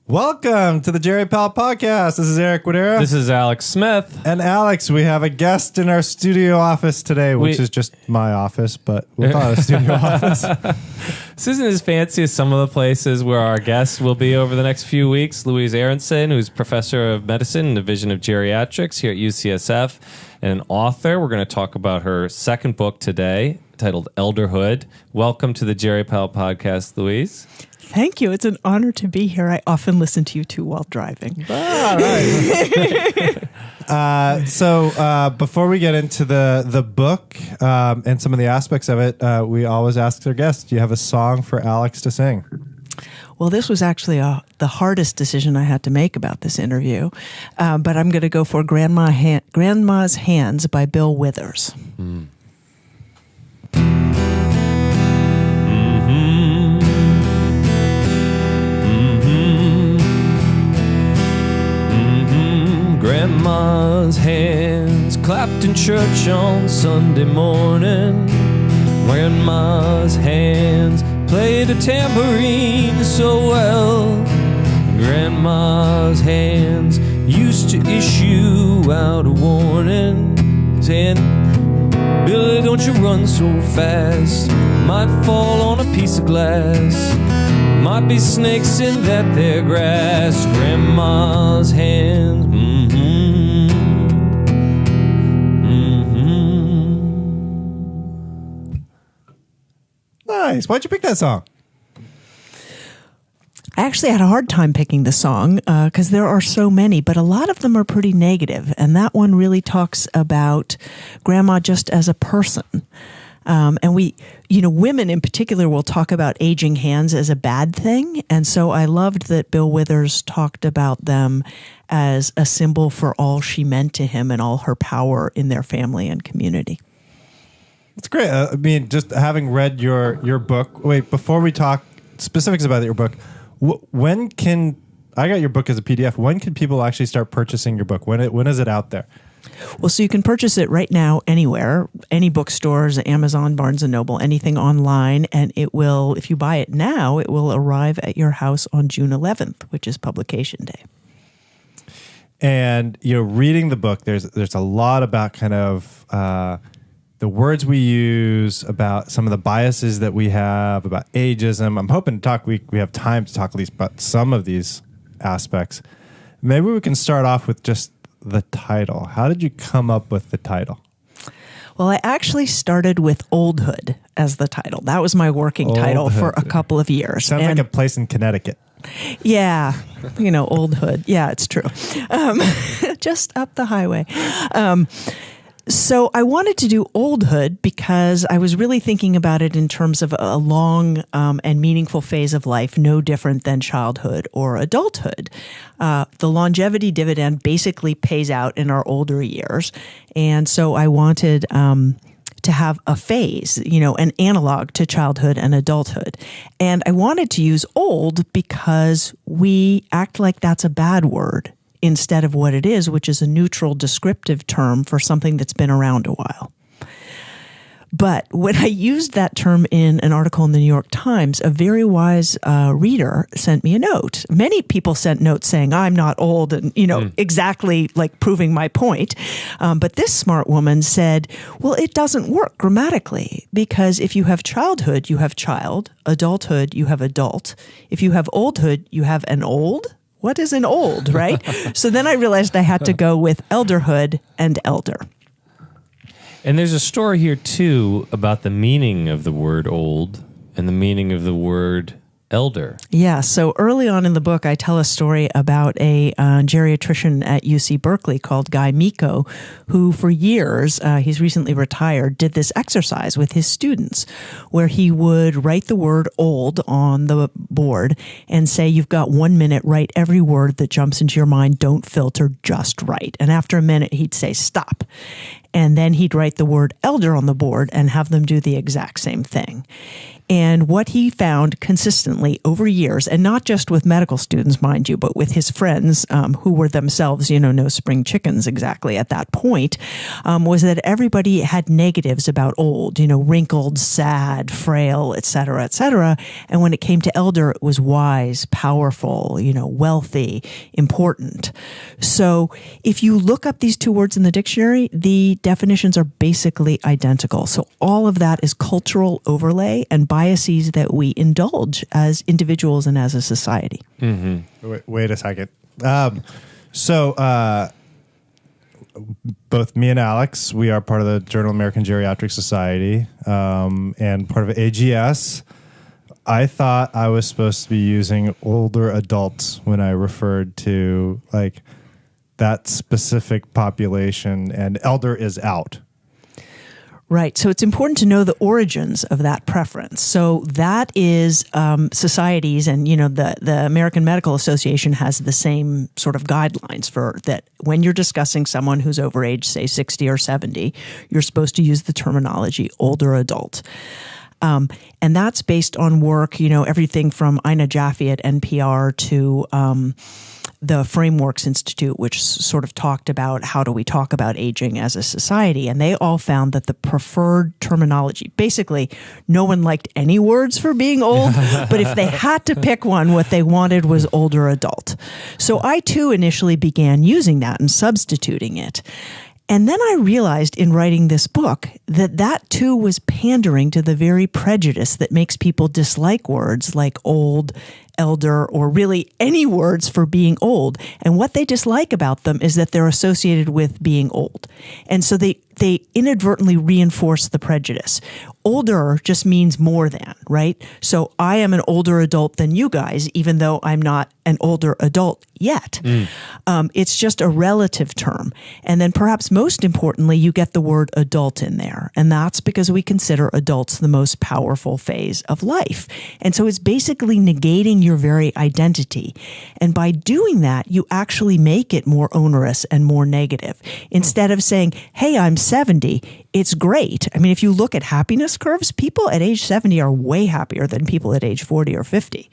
Welcome to the Jerry Pal Podcast. This is Eric Wadera. This is Alex Smith. And Alex, we have a guest in our studio office today, which is just my office, but we'll call it a studio office. This isn't as fancy as some of the places where our guest will be over the next few weeks. Louise Aronson, who's professor of medicine in the Division of Geriatrics here at UCSF, and an author. We're going to talk about her second book today, titled Elderhood. Welcome to the Jerry Pal Podcast, Louise. Thank you. It's an honor to be here. I often listen to you two while driving. All right. So before we get into the book and some of the aspects of it, we always ask our guests, do you have a song for Alex to sing? Well, this was actually the hardest decision I had to make about this interview, but I'm going to go for Grandma's Hands by Bill Withers. Grandma's hands clapped in church on Sunday morning. Grandma's hands played a tambourine so well. Grandma's hands used to issue out a warning saying, Billy, don't you run so fast, might fall on a piece of glass, might be snakes in that there grass. Grandma's hands, Nice. Why'd you pick that song? I actually had a hard time picking the song because there are so many, but a lot of them are pretty negative. And that one really talks about Grandma just as a person. And we, women in particular will talk about aging hands as a bad thing. And so I loved that Bill Withers talked about them as a symbol for all she meant to him and all her power in their family and community. It's great. I mean, just having read your book. Wait, before we talk specifics about your book, when can I got your book as a PDF? When can people actually start purchasing your book? When is it out there? Well, so you can purchase it right now anywhere, any bookstores, Amazon, Barnes & Noble, anything online. And it will, if you buy it now, it will arrive at your house on June 11th, which is publication day. And, reading the book, there's a lot about kind of the words we use, about some of the biases that we have, about ageism. I'm hoping to talk, we have time to talk at least about some of these aspects. Maybe we can start off with just the title. How did you come up with the title? Well, I actually started with Oldhood as the title. That was my working title for a couple of years. Sounds like a place in Connecticut. Yeah, Oldhood. Yeah, it's true. Just up the highway. So I wanted to do Oldhood because I was really thinking about it in terms of a long and meaningful phase of life, no different than childhood or adulthood. The longevity dividend basically pays out in our older years. And so I wanted to have a phase, an analog to childhood and adulthood. And I wanted to use old because we act like that's a bad word instead of what it is, which is a neutral descriptive term for something that's been around a while. But when I used that term in an article in the New York Times, a very wise reader sent me a note. Many people sent notes saying, I'm not old, and, exactly like proving my point. But this smart woman said, well, it doesn't work grammatically because if you have childhood, you have child. Adulthood, you have adult. If you have oldhood, you have an old. What is an old, right? So then I realized I had to go with elderhood and elder. And there's a story here, too, about the meaning of the word old and the meaning of the word elder. Yeah, so early on in the book, I tell a story about a geriatrician at UC Berkeley called Guy Miko, who for years, he's recently retired, did this exercise with his students where he would write the word old on the board and say, you've got 1 minute, write every word that jumps into your mind, don't filter, just write. And after a minute, he'd say, stop. And then he'd write the word elder on the board and have them do the exact same thing. And what he found consistently over years, and not just with medical students, mind you, but with his friends who were themselves, no spring chickens exactly at that point, was that everybody had negatives about old, wrinkled, sad, frail, et cetera, et cetera. And when it came to elder, it was wise, powerful, wealthy, important. So if you look up these two words in the dictionary, the definitions are basically identical. So all of that is cultural overlay and biases that we indulge as individuals and as a society. Mm-hmm. Wait a second. So both me and Alex, we are part of the Journal of American Geriatric Society and part of AGS. I thought I was supposed to be using older adults when I referred to like that specific population, and elder is out. Right. So it's important to know the origins of that preference. So that is societies, and the American Medical Association has the same sort of guidelines for that. When you're discussing someone who's over age, say 60 or 70, you're supposed to use the terminology older adult. And that's based on work, everything from Ina Jaffe at NPR to the Frameworks Institute, which sort of talked about how do we talk about aging as a society. And they all found that the preferred terminology, basically, no one liked any words for being old, but if they had to pick one, what they wanted was older adult. So I too initially began using that and substituting it. And then I realized in writing this book that too was pandering to the very prejudice that makes people dislike words like old, elder, or really any words for being old. And what they dislike about them is that they're associated with being old. And so they inadvertently reinforce the prejudice. Older just means more than, right? So I am an older adult than you guys, even though I'm not an older adult yet. It's just a relative term. And then perhaps most importantly, you get the word adult in there. And that's because we consider adults the most powerful phase of life. And so it's basically negating your very identity. And by doing that, you actually make it more onerous and more negative. Instead of saying, hey, I'm 70, it's great. I mean, if you look at happiness curves, people at age 70 are way happier than people at age 40 or 50.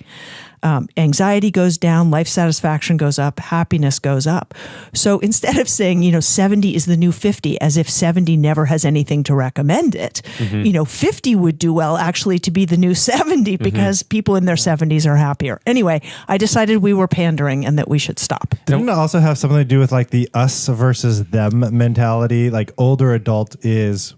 Anxiety goes down, life satisfaction goes up, happiness goes up. So instead of saying, 70 is the new 50, as if 70 never has anything to recommend it, 50 would do well actually to be the new 70 because people in their 70s are happier. Anyway, I decided we were pandering and that we should stop. Didn't it also have something to do with like the us versus them mentality? Like older adult is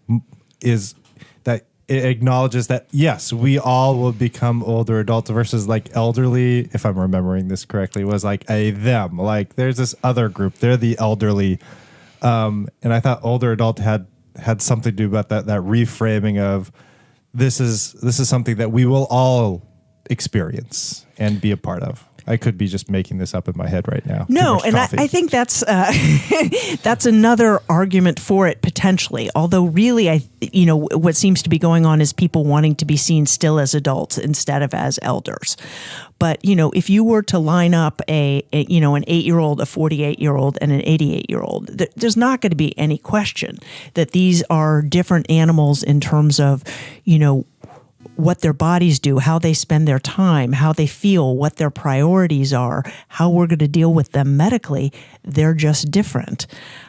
that it acknowledges that, yes, we all will become older adults versus like elderly, if I'm remembering this correctly, was like a them. Like there's this other group, they're the elderly. And I thought older adult had something to do about that reframing of this is something that we will all experience and be a part of. I could be just making this up in my head right now. No, and I think that's that's another argument for it potentially. Although really, what seems to be going on is people wanting to be seen still as adults instead of as elders. But if you were to line up an 8-year-old, a 48-year-old, and an 88-year-old, there's not going to be any question that these are different animals in terms of what their bodies do, how they spend their time, how they feel, what their priorities are, how we're going to deal with them medically. They're just different.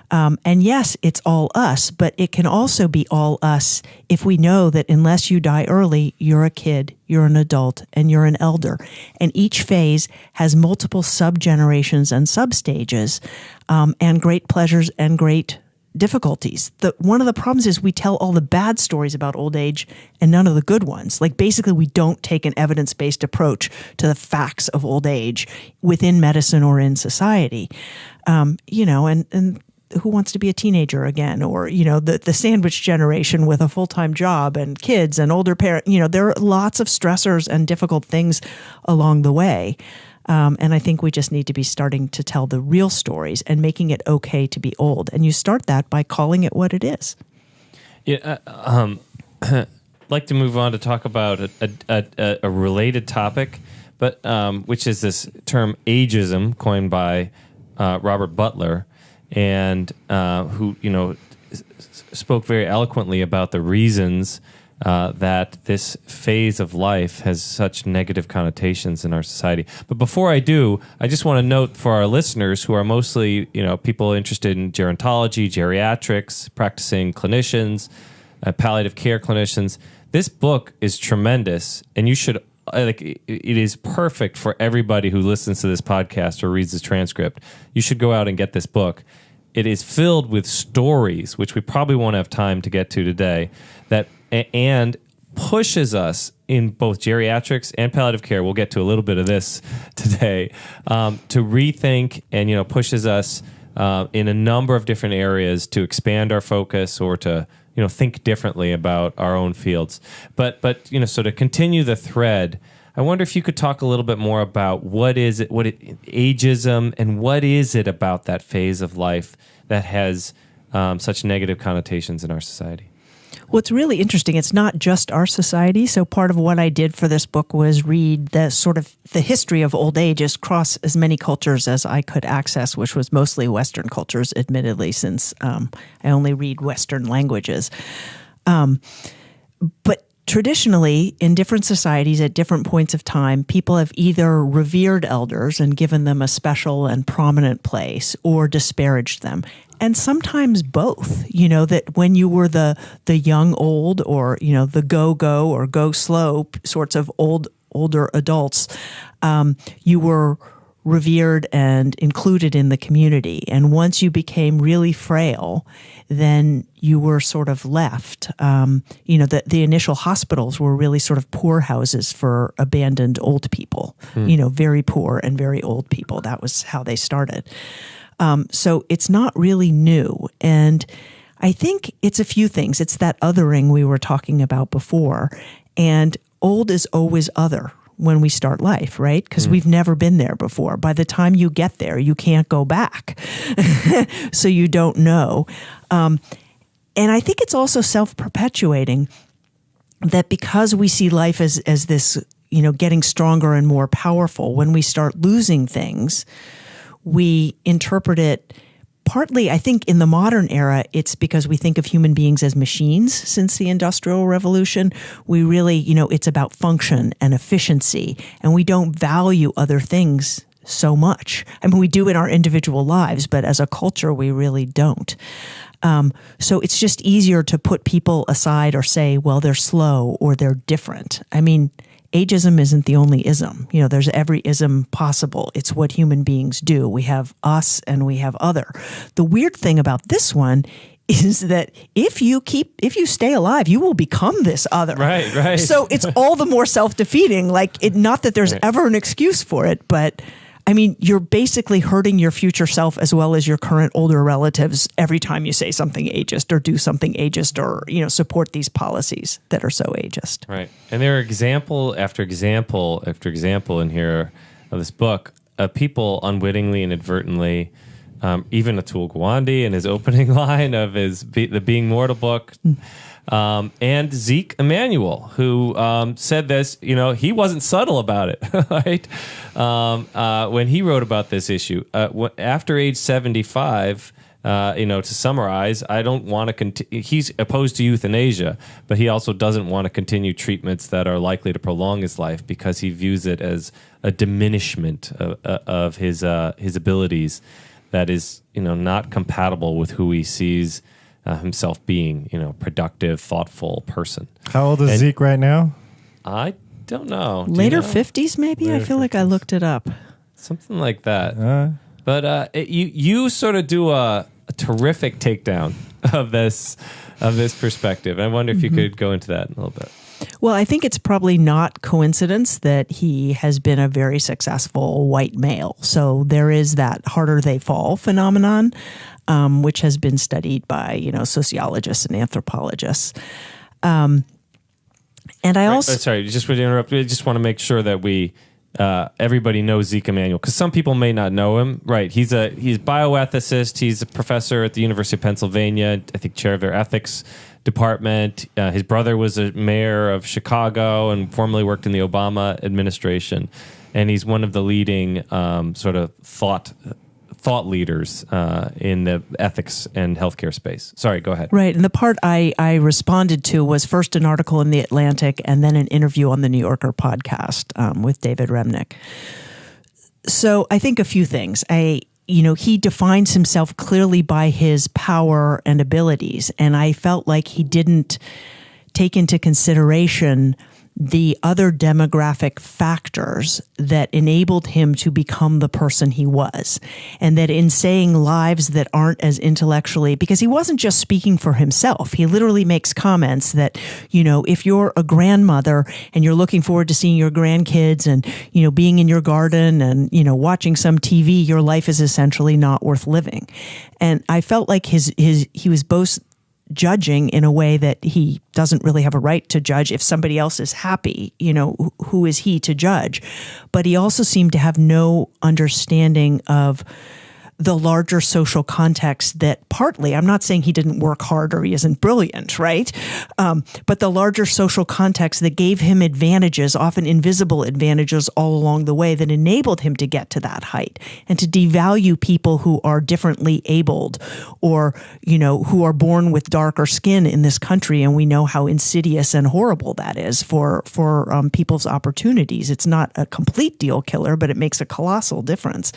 And yes, it's all us, but it can also be all us if we know that unless you die early, you're a kid, you're an adult, and you're an elder. And each phase has multiple sub-generations and sub-stages, and great pleasures and great difficulties. One of the problems is we tell all the bad stories about old age and none of the good ones. Like basically we don't take an evidence-based approach to the facts of old age within medicine or in society. And who wants to be a teenager again? Or, the sandwich generation with a full-time job and kids and older parents. There are lots of stressors and difficult things along the way. And I think we just need to be starting to tell the real stories and making it okay to be old. And you start that by calling it what it is. Yeah, I'd like to move on to talk about a related topic, but which is this term ageism, coined by Robert Butler, and who spoke very eloquently about the reasons that this phase of life has such negative connotations in our society. But before I do, I just want to note for our listeners who are mostly, people interested in gerontology, geriatrics, practicing clinicians, palliative care clinicians, this book is tremendous, and you should it is perfect for everybody who listens to this podcast or reads the transcript. You should go out and get this book. It is filled with stories, which we probably won't have time to get to today, and pushes us in both geriatrics and palliative care. We'll get to a little bit of this today, to rethink and pushes us in a number of different areas to expand our focus or to think differently about our own fields. But so to continue the thread, I wonder if you could talk a little bit more about ageism, and what is it about that phase of life that has such negative connotations in our society? Well, it's really interesting. It's not just our society. So part of what I did for this book was read the history of old age across as many cultures as I could access, which was mostly Western cultures, admittedly, since I only read Western languages. But traditionally, in different societies at different points of time, people have either revered elders and given them a special and prominent place, or disparaged them. And sometimes both, that when you were the young old, or, the go or go slow sorts of older adults, you were revered and included in the community. And once you became really frail, then you were sort of left. The initial hospitals were really sort of poorhouses for abandoned old people, very poor and very old people. That was how they started. So it's not really new. And I think it's a few things. It's that othering we were talking about before. And old is always other when we start life, right? Because we've never been there before. By the time you get there, you can't go back. So you don't know. And I think it's also self-perpetuating, that because we see life as this, getting stronger and more powerful, when we start losing things, we interpret it partly, I think, in the modern era, it's because we think of human beings as machines since the Industrial Revolution. We really, it's about function and efficiency, and we don't value other things so much. I mean, we do in our individual lives, but as a culture, we really don't. So it's just easier to put people aside or say, well, they're slow or they're different. I mean, ageism isn't the only ism. There's every ism possible. It's what human beings do. We have us and we have other. The weird thing about this one is that if you stay alive, you will become this other. Right. So it's all the more self-defeating. Not that there's ever an excuse for it, but I mean, you're basically hurting your future self as well as your current older relatives every time you say something ageist or do something ageist or, support these policies that are so ageist. Right. And there are example after example after example in here of this book of people unwittingly and inadvertently, even Atul Gawande in his opening line of the Being Mortal book, and Zeke Emanuel, who said this, he wasn't subtle about it, right? When he wrote about this issue, after age 75, to summarize, I don't want to continue. He's opposed to euthanasia, but he also doesn't want to continue treatments that are likely to prolong his life because he views it as a diminishment of his abilities that is, not compatible with who he sees himself being, productive, thoughtful person. How old is Zeke right now? I don't know. Later 50s, maybe? I feel like I looked it up. Something like that. But you sort of do a terrific takedown of this perspective. I wonder if you could go into that a little bit. Well, I think it's probably not coincidence that he has been a very successful white male. So there is that harder they fall phenomenon, which has been studied by, sociologists and anthropologists. And I also... Sorry, just to interrupt. I just want to make sure that everybody knows Zeke Emanuel, because some people may not know him. Right, he's a bioethicist. He's a professor at the University of Pennsylvania, I think chair of their ethics department. His brother was a mayor of Chicago and formerly worked in the Obama administration. And he's one of the leading sort of thought thought leaders in the ethics and healthcare space. Sorry, go ahead. Right. And the part I responded to was first an article in The Atlantic and then an interview on the New Yorker podcast with David Remnick. So I think a few things. He defines himself clearly by his power and abilities. And I felt like he didn't take into consideration the other demographic factors that enabled him to become the person he was. And that in saying lives that aren't as intellectually, because he wasn't just speaking for himself. He literally makes comments that, if you're a grandmother and you're looking forward to seeing your grandkids and, being in your garden and, watching some TV, your life is essentially not worth living. And I felt like he was both judging in a way that he doesn't really have a right to judge. If somebody else is happy, who is he to judge? But he also seemed to have no understanding of the larger social context that partly, I'm not saying he didn't work hard or he isn't brilliant, right? But the larger social context that gave him advantages, often invisible advantages all along the way that enabled him to get to that height and to devalue people who are differently abled or, who are born with darker skin in this country. And we know how insidious and horrible that is for people's opportunities. It's not a complete deal killer, but it makes a colossal difference.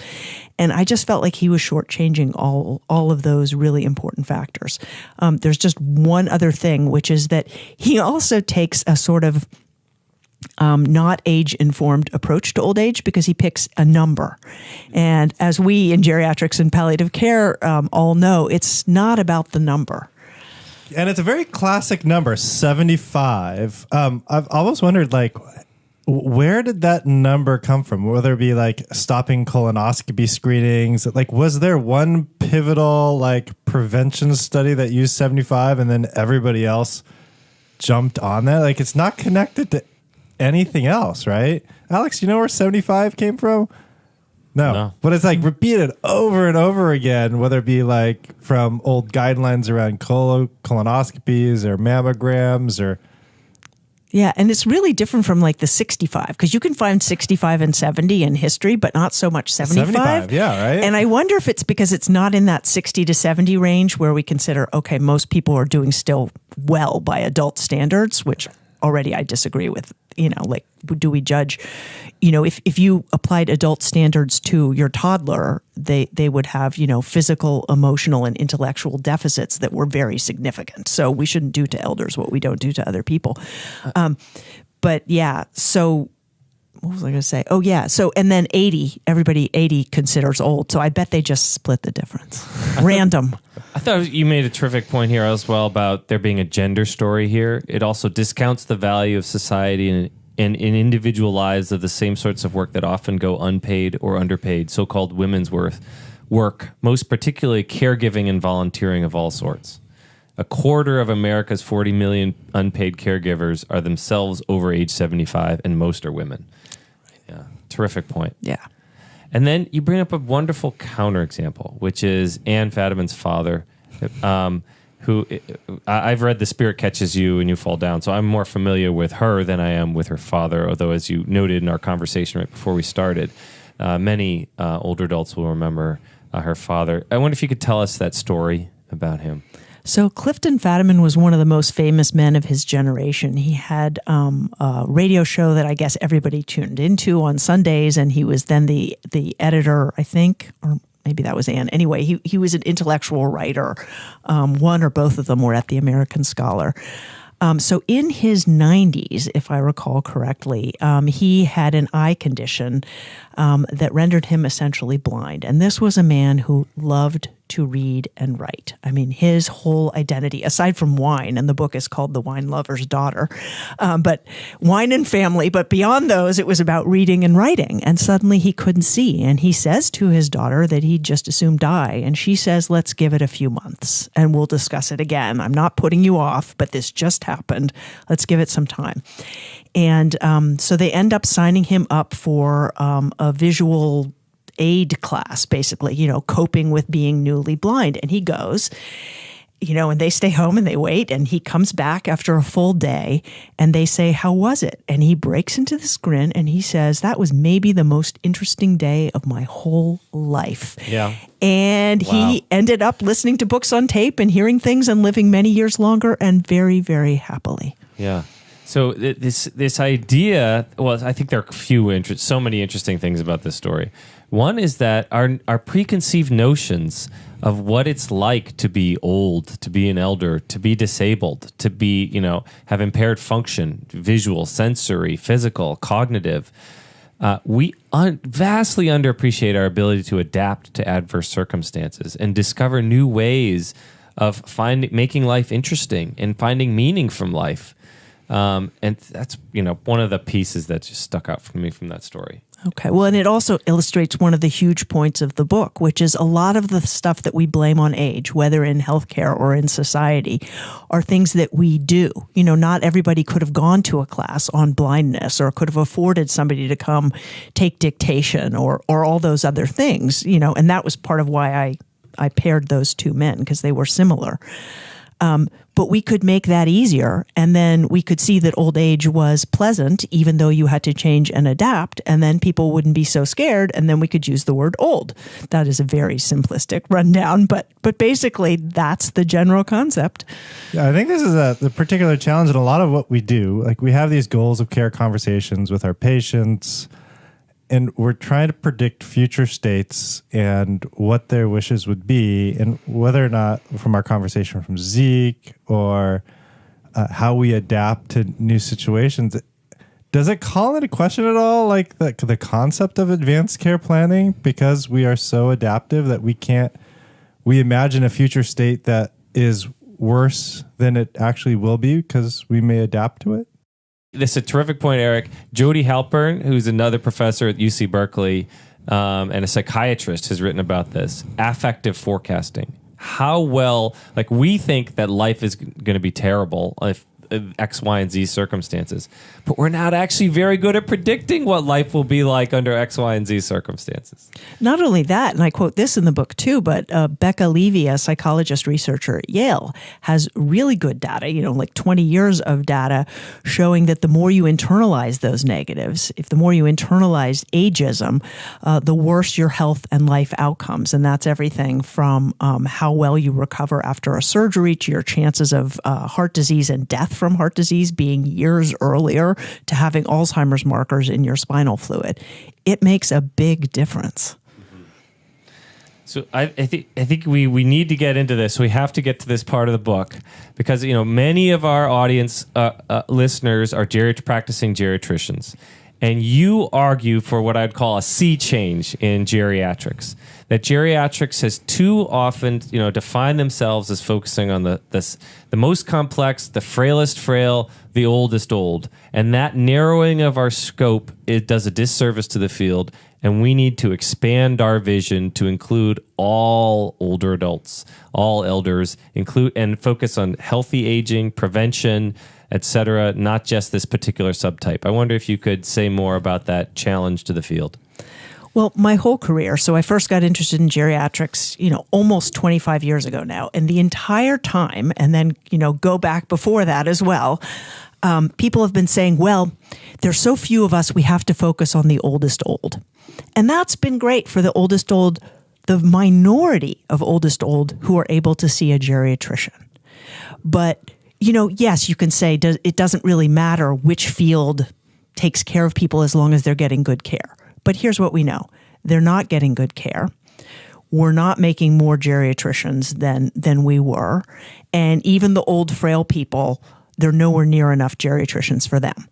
And I just felt like he was shortchanging all of those really important factors. There's just one other thing, which is that he also takes a sort of not age-informed approach to old age because he picks a number. And as we in geriatrics and palliative care all know, it's not about the number. And it's a very classic number, 75. I've always wondered, where did that number come from? Whether it be stopping colonoscopy screenings, was there one pivotal prevention study that used 75 and then everybody else jumped on that? It's not connected to anything else, right? Alex, you know where 75 came from? No. But it's repeated over and over again, whether it be from old guidelines around colonoscopies or mammograms or... Yeah, and it's really different from the 65 because you can find 65 and 70 in history, but not so much 75. Yeah, right. And I wonder if it's because it's not in that 60 to 70 range where we consider, okay, most people are doing still well by adult standards, which already I disagree with. Do we judge, if you applied adult standards to your toddler, they would have, physical, emotional, and intellectual deficits that were very significant. So we shouldn't do to elders what we don't do to other people. But yeah, so what was I going to say? Oh yeah. So, and then 80, everybody 80 considers old. So I bet they just split the difference. Random. I thought you made a terrific point here as well about there being a gender story here. It also discounts the value of society and in individual lives of the same sorts of work that often go unpaid or underpaid, so-called women's work, most particularly caregiving and volunteering of all sorts. A quarter of America's 40 million unpaid caregivers are themselves over age 75, and most are women. Yeah, terrific point. Yeah. And then you bring up a wonderful counterexample, which is Anne Fadiman's father, who I've read The Spirit Catches You and You Fall Down, so I'm more familiar with her than I am with her father, although as you noted in our conversation right before we started, many older adults will remember her father. I wonder if you could tell us that story about him. So Clifton Fadiman was one of the most famous men of his generation. He had a radio show that I guess everybody tuned into on Sundays, and he was then the editor, I think, or maybe that was Anne. Anyway, he was an intellectual writer. One or both of them were at the American Scholar. So in his 90s, if I recall correctly, he had an eye condition that rendered him essentially blind. And this was a man who loved to read and write. I mean, his whole identity, aside from wine, and the book is called The Wine Lover's Daughter, but wine and family. But beyond those, it was about reading and writing. And suddenly he couldn't see. And he says to his daughter that he'd just as soon die. And she says, let's give it a few months and we'll discuss it again. I'm not putting you off, but this just happened. Let's give it some time. And so they end up signing him up for a visual aid class, basically, coping with being newly blind. And he goes. and they stay home and they wait, and he comes back after a full day and they say, "How was it?" And he breaks into this grin and he says, "That was maybe the most interesting day of my whole life." Yeah. And he ended up listening to books on tape and hearing things and living many years longer and very, very happily. Yeah. So this idea, well, I think there are so many interesting things about this story. One is that our preconceived notions of what it's like to be old, to be an elder, to be disabled, to be, have impaired function, visual, sensory, physical, cognitive. We vastly underappreciate our ability to adapt to adverse circumstances and discover new ways of making life interesting and finding meaning from life. And that's, one of the pieces that just stuck out for me from that story. Okay. Well, and it also illustrates one of the huge points of the book, which is a lot of the stuff that we blame on age, whether in healthcare or in society, are things that we do. Not everybody could have gone to a class on blindness or could have afforded somebody to come take dictation or all those other things, and that was part of why I paired those two men, because they were similar. But we could make that easier, and then we could see that old age was pleasant, even though you had to change and adapt, and then people wouldn't be so scared, and then we could use the word old. That is a very simplistic rundown, but basically that's the general concept. Yeah, I think this is the particular challenge in a lot of what we do. Like, we have these goals of care conversations with our patients, and we're trying to predict future states and what their wishes would be, and whether or not, from our conversation from Zeke or how we adapt to new situations, does it call into question at all, like the concept of advanced care planning? Because we are so adaptive that we imagine a future state that is worse than it actually will be because we may adapt to it? This is a terrific point, Eric. Jody Halpern, who's another professor at UC Berkeley and a psychiatrist, has written about this. Affective forecasting. How well, we think that life is going to be terrible if X, Y, and Z circumstances, but we're not actually very good at predicting what life will be like under X, Y, and Z circumstances. Not only that, and I quote this in the book too, but Becca Levy, a psychologist researcher at Yale, has really good data, 20 years of data showing that the more you internalize those negatives, if the more you internalize ageism, the worse your health and life outcomes. And that's everything from how well you recover after a surgery to your chances of heart disease and death from heart disease being years earlier to having Alzheimer's markers in your spinal fluid. It makes a big difference. So I think we need to get into this. We have to get to this part of the book because many of our audience listeners are practicing geriatricians, and you argue for what I'd call a sea change in geriatrics. That geriatrics has too often, defined themselves as focusing on the most complex, the frailest frail, the oldest old. And that narrowing of our scope, it does a disservice to the field. And we need to expand our vision to include all older adults, all elders, and focus on healthy aging, prevention, etc., not just this particular subtype. I wonder if you could say more about that challenge to the field. Well, my whole career, so I first got interested in geriatrics, almost 25 years ago now. And the entire time, and then, go back before that as well, people have been saying, well, there's so few of us, we have to focus on the oldest old. And that's been great for the oldest old, the minority of oldest old who are able to see a geriatrician. But, yes, you can say it doesn't really matter which field takes care of people as long as they're getting good care. But here's what we know. They're not getting good care. We're not making more geriatricians than we were. And even the old, frail people, there are nowhere near enough geriatricians for them.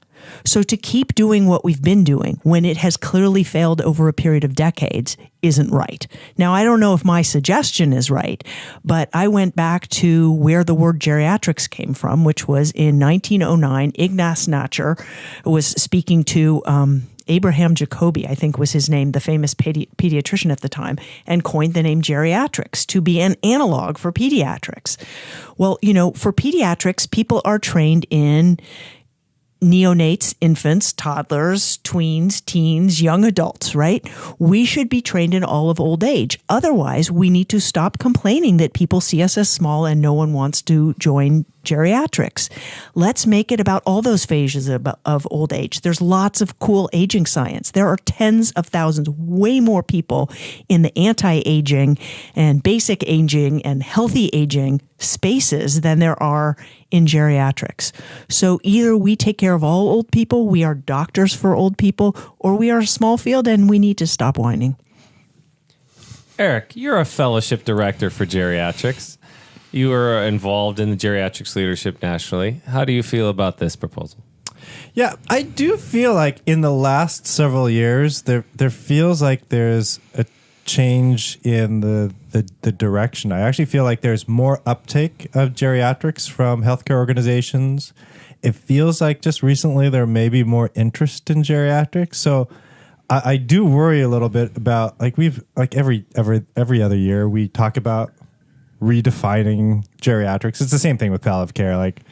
So to keep doing what we've been doing when it has clearly failed over a period of decades isn't right. Now, I don't know if my suggestion is right, but I went back to where the word geriatrics came from, which was in 1909. Ignaz Nacher was speaking to Abraham Jacobi, I think was his name, the famous pediatrician at the time, and coined the name geriatrics to be an analog for pediatrics. Well, for pediatrics, people are trained in neonates, infants, toddlers, tweens, teens, young adults, right? We should be trained in all of old age. Otherwise, we need to stop complaining that people see us as small and no one wants to join geriatrics. Let's make it about all those phases of old age. There's lots of cool aging science. There are tens of thousands, way more people in the anti-aging and basic aging and healthy aging spaces than there are in geriatrics. So either we take care of all old people, we are doctors for old people, or we are a small field and we need to stop whining. Eric, you're a fellowship director for geriatrics. You are involved in the geriatrics leadership nationally. How do you feel about this proposal? Yeah, I do feel like in the last several years, there feels like there's a change in the direction. I actually feel like there's more uptake of geriatrics from healthcare organizations. It feels like just recently there may be more interest in geriatrics. So I do worry a little bit about, like, we've, like, every other year we talk about redefining geriatrics. It's the same thing with palliative care. Like,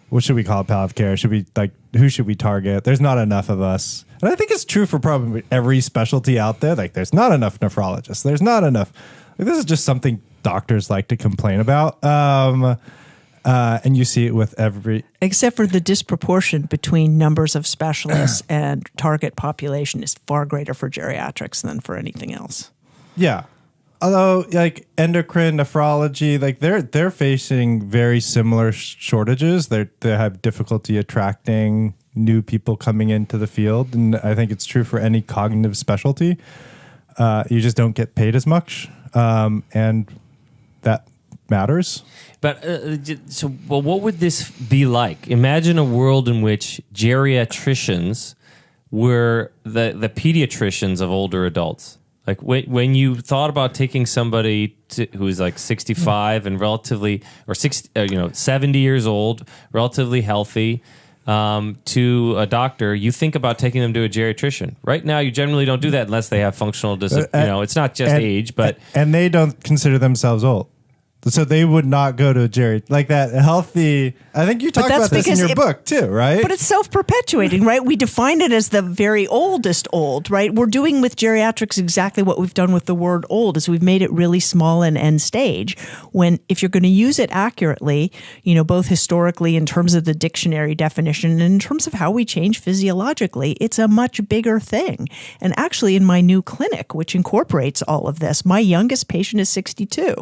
what should we call it palliative care? Should we, like, who should we target? There's not enough of us. And I think it's true for probably every specialty out there. Like, there's not enough nephrologists. There's not enough. Like, this is just something doctors like to complain about. And you see it with every... Except for the disproportion between numbers of specialists and target population is far greater for geriatrics than for anything else. Yeah. Although, like, endocrine, nephrology, like, they're facing very similar shortages. They have difficulty attracting new people coming into the field. And I think it's true for any cognitive specialty. You just don't get paid as much. And that matters. But well, what would this be like? Imagine a world in which geriatricians were the pediatricians of older adults. Like, when you thought about taking somebody who is like 65 and relatively, or 70 years old, relatively healthy, to a doctor, you think about taking them to a geriatrician. Right now, you generally don't do that unless they have functional it's not just age, but... And they don't consider themselves old. So they would not go to a like that healthy. I think you talked about this in your book too, right? But it's self-perpetuating, right? We define it as the very oldest old, right? We're doing with geriatrics exactly what we've done with the word old, is we've made it really small and end stage. When, if you're going to use it accurately, both historically in terms of the dictionary definition and in terms of how we change physiologically, it's a much bigger thing. And actually, in my new clinic, which incorporates all of this, my youngest patient is 62.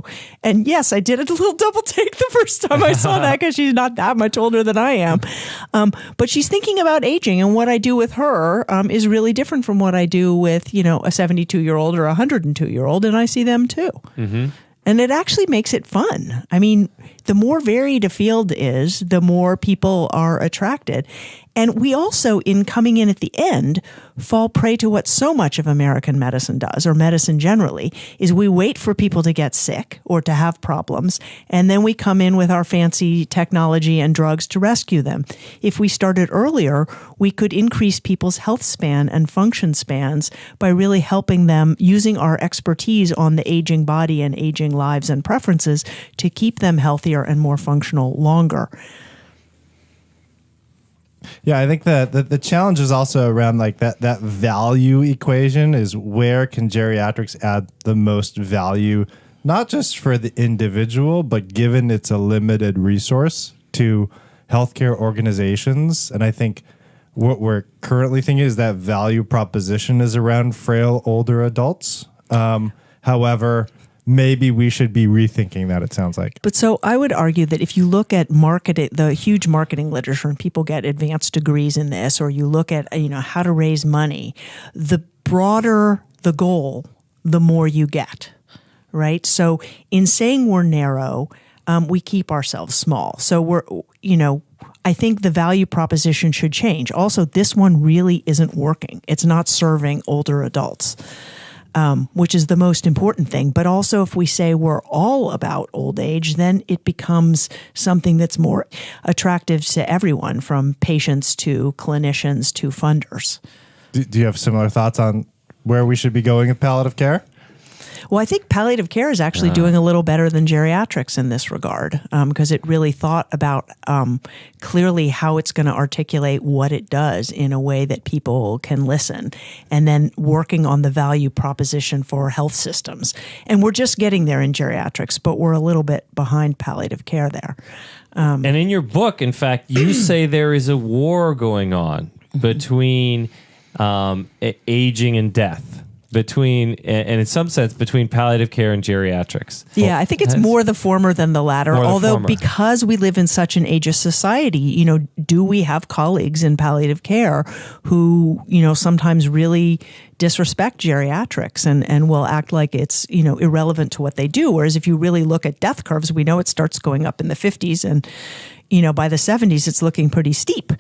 And yes, I did a little double take the first time I saw that because she's not that much older than I am. But she's thinking about aging, and what I do with her is really different from what I do with, a 72-year-old or a 102-year-old, and I see them too. Mm-hmm. And it actually makes it fun. I mean, the more varied a field is, the more people are attracted. And we also, in coming in at the end, fall prey to what so much of American medicine does, or medicine generally, is we wait for people to get sick or to have problems, and then we come in with our fancy technology and drugs to rescue them. If we started earlier, we could increase people's health span and function spans by really helping them, using our expertise on the aging body and aging lives and preferences to keep them healthier and more functional longer. Yeah, I think that the challenge is also around, like, that value equation is where can geriatrics add the most value, not just for the individual, but given it's a limited resource to healthcare organizations. And I think what we're currently thinking is that value proposition is around frail older adults. However, maybe we should be rethinking that, it sounds like. But so I would argue that if you look at the huge marketing literature, and people get advanced degrees in this, or you look at, how to raise money, the broader the goal, the more you get, right? So in saying we're narrow, we keep ourselves small. So I think the value proposition should change. Also, this one really isn't working. It's not serving older adults. Which is the most important thing. But also, if we say we're all about old age, then it becomes something that's more attractive to everyone, from patients to clinicians to funders. Do you have similar thoughts on where we should be going with palliative care? Well, I think palliative care is actually doing a little better than geriatrics in this regard, because it really thought about clearly how it's going to articulate what it does in a way that people can listen, and then working on the value proposition for health systems. And we're just getting there in geriatrics, but we're a little bit behind palliative care there. And in your book, in fact, you say there is a war going on between aging and death. And in some sense, between palliative care and geriatrics. Yeah, I think it's more the former than the latter. Although, because we live in such an ageist society, do we have colleagues in palliative care who, sometimes really disrespect geriatrics and will act like it's, irrelevant to what they do. Whereas if you really look at death curves, we know it starts going up in the 50s and, by the 70s, it's looking pretty steep.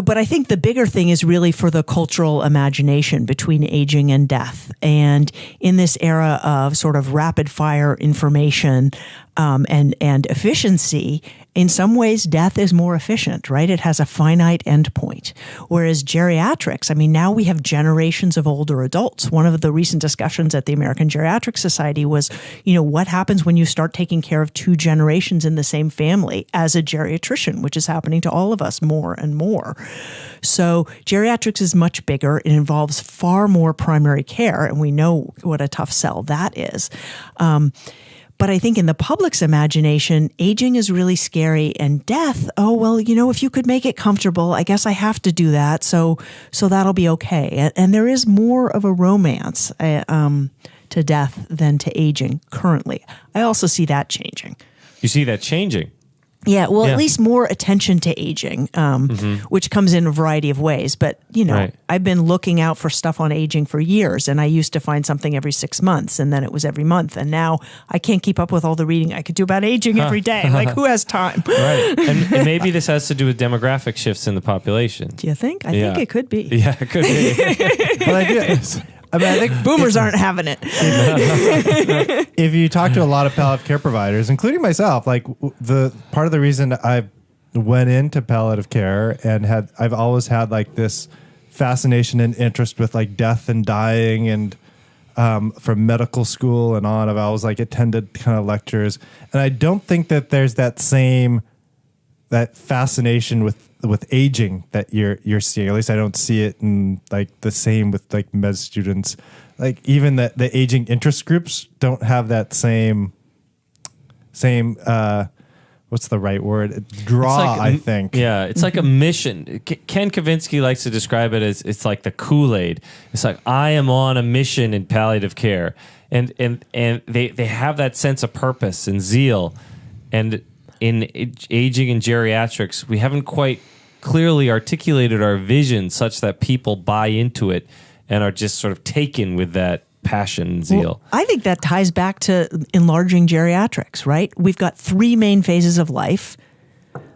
But I think the bigger thing is really for the cultural imagination between aging and death. And in this era of sort of rapid fire information and efficiency, in some ways, death is more efficient, right? It has a finite endpoint. Whereas geriatrics, now we have generations of older adults. One of the recent discussions at the American Geriatric Society was, what happens when you start taking care of two generations in the same family as a geriatrician, which is happening to all of us more and more. So geriatrics is much bigger. It involves far more primary care, and we know what a tough sell that is. But I think in the public's imagination, aging is really scary, and death, if you could make it comfortable, I guess I have to do that. So that'll be okay. And there is more of a romance to death than to aging currently. I also see that changing. You see that changing? Yeah, well, at least more attention to aging, which comes in a variety of ways. But, Right. I've been looking out for stuff on aging for years, and I used to find something every 6 months, and then it was every month. And now I can't keep up with all the reading I could do about aging every day. Like, who has time? Right. And maybe this has to do with demographic shifts in the population. Do you think? I think it could be. Yeah, it could be. Well, I think Boomers aren't having it. if you talk to a lot of palliative care providers, including myself, like the part of the reason I went into palliative care and I've always had like this fascination and interest with like death and dying, and from medical school and on, I've always like attended kind of lectures, and I don't think that there's that fascination with aging that you're seeing. At least I don't see it in like the same with like med students. Like even the aging interest groups don't have that same what's the right word? Draw, I think. Yeah, it's like a mission. Ken Kavinsky likes to describe it as it's like the Kool-Aid. It's like, I am on a mission in palliative care. And they have that sense of purpose and zeal. And in aging and geriatrics, we haven't quite clearly articulated our vision such that people buy into it and are just sort of taken with that passion and zeal. Well, I think that ties back to enlarging geriatrics, right? We've got 3 main phases of life.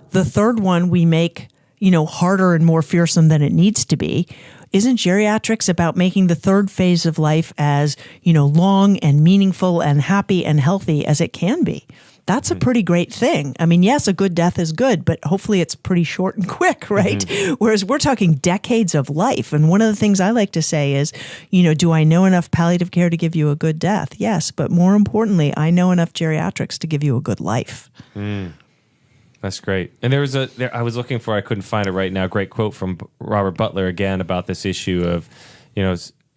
The third one we make, harder and more fearsome than it needs to be. Isn't geriatrics about making the third phase of life as, long and meaningful and happy and healthy as it can be? That's a pretty great thing. Yes, a good death is good, but hopefully it's pretty short and quick, right? Mm-hmm. Whereas we're talking decades of life. And one of the things I like to say is, do I know enough palliative care to give you a good death? Yes, but more importantly, I know enough geriatrics to give you a good life. That's great. And I was looking for, I couldn't find it right now, great quote from Robert Butler again about this issue of,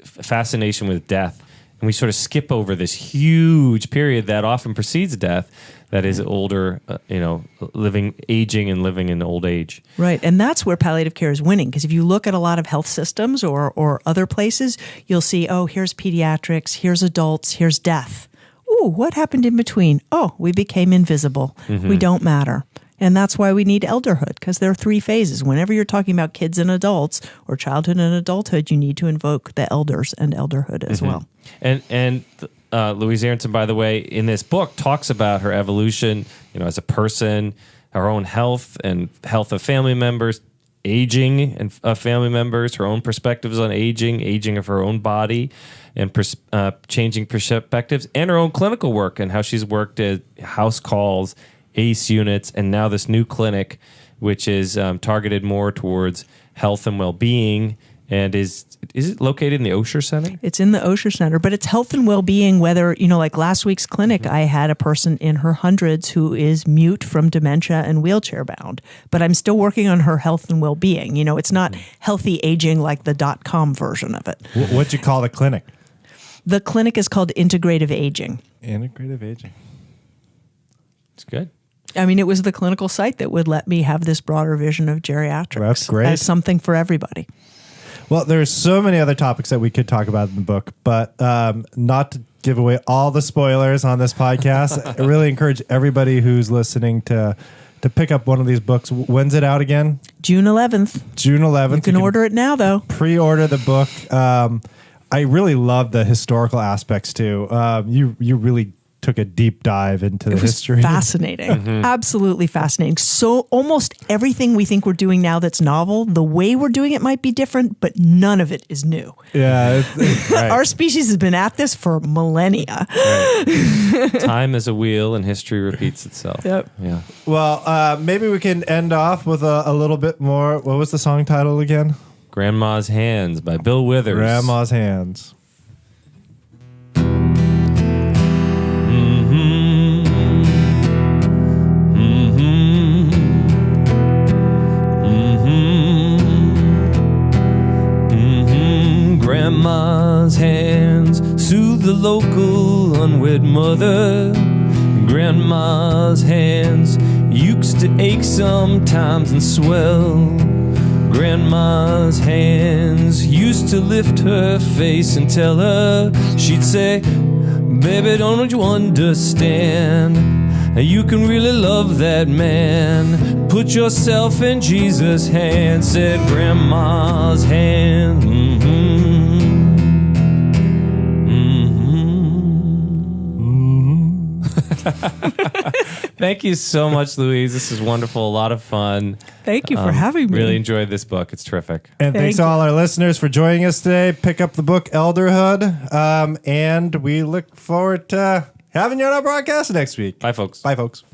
fascination with death. And we sort of skip over this huge period that often precedes death, that is older, aging and living in old age. Right. And that's where palliative care is winning. Because if you look at a lot of health systems or other places, you'll see, here's pediatrics, here's adults, here's death. Ooh, what happened in between? Oh, we became invisible. Mm-hmm. We don't matter. And that's why we need elderhood, because there are 3 phases. Whenever you're talking about kids and adults or childhood and adulthood, you need to invoke the elders and elderhood as well. And Louise Aronson, by the way, in this book talks about her evolution, as a person, her own health and health of family members, aging and family members, her own perspectives on aging of her own body, and changing perspectives, and her own clinical work and how she's worked at house calls, ACE units, and now this new clinic, which is targeted more towards health and well-being And is it located in the Osher Center? It's in the Osher Center, but it's health and well-being, whether, like last week's clinic, I had a person in her hundreds who is mute from dementia and wheelchair bound, but I'm still working on her health and well-being. It's not healthy aging like the .com version of it. What'd you call the clinic? The clinic is called Integrative Aging. Integrative Aging. It's good. I mean, it was the clinical site that would let me have this broader vision of geriatrics That's great. as something for everybody. Well, there's so many other topics that we could talk about in the book, but not to give away all the spoilers on this podcast. I really encourage everybody who's listening to pick up one of these books. When's it out again? June 11th. June 11th. You can order it now, though. Pre-order the book. I really love the historical aspects too. You really took a deep dive into the history. Fascinating. Absolutely fascinating. So almost everything we think we're doing now that's novel, the way we're doing it might be different, but none of it is new. Yeah. Right. Our species has been at this for millennia. Right. Time is a wheel and history repeats itself. Yep. Yeah. Well, maybe we can end off with a little bit more. What was the song title again? Grandma's Hands by Bill Withers. Grandma's Hands. Grandma's hands soothe the local unwed mother. Grandma's hands used to ache sometimes and swell. Grandma's hands used to lift her face and tell her, she'd say, baby, don't you understand? You can really love that man. Put yourself in Jesus' hands, said Grandma's hand. Thank you so much, Louise. This is wonderful. A lot of fun. Thank you for having me. Really enjoyed this book. It's terrific. And thanks to all our listeners for joining us today. Pick up the book Elderhood. And we look forward to having you on our broadcast next week. Bye, folks. Bye, folks.